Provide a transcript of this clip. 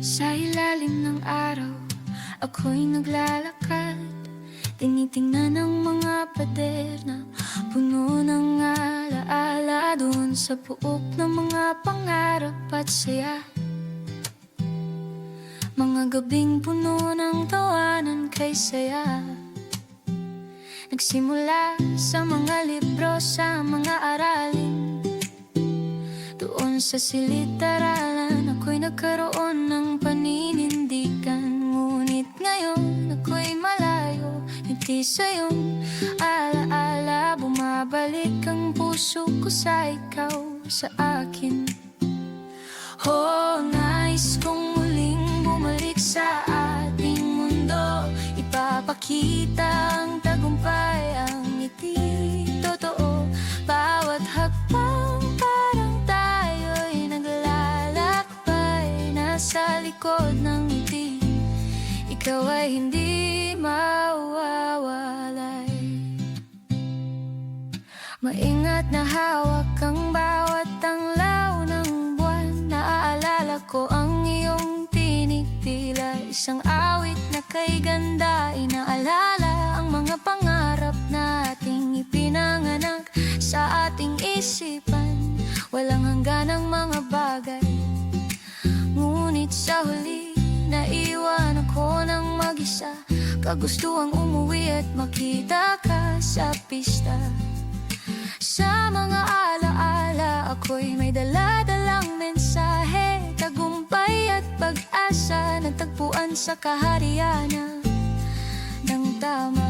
Sa ilalim ng araw, ako'y naglalakad. Tinitingnan ang mga pader na puno ng alaala. Doon sa buok ng mga pangarap at saya, mga gabing puno ng tawanan kay saya. Nagsimula sa mga libro, sa mga aralin. Doon sa silid-aralan, ako'y nagkaroon ng paninindigan. Ngunit ngayon, ako'y malayo, hindi sa iyong alaala. Bumabalik ang puso ko sa ikaw, sa akin. Oh, nais kong muling bumalik sa ating mundo. Ipapakita ang tagumpay, ang ngiti totoo. Bawat hakbang parang tayo'y naglalakbay. Nasa likod ng ngiti, ikaw ay hindi mawawalay. Maingat na hawak ang bawat tanglaw ng buwan. Naaalala ko ang iyong tinig, tila isang awit na kay ganda. Inaalala ang mga pangarap na ating ipinanganak sa ating isipan. Walang hanggan ang mga bagay, ngunit sa huli naiwan ako ng mag-isa. Kagustuhang umuwi at makita ka sa pista. Sa mga alaala, ako'y may dala-dalang mensahe. Tagumpay at pag-asa, nagtagpuan sa kaharian ng tama.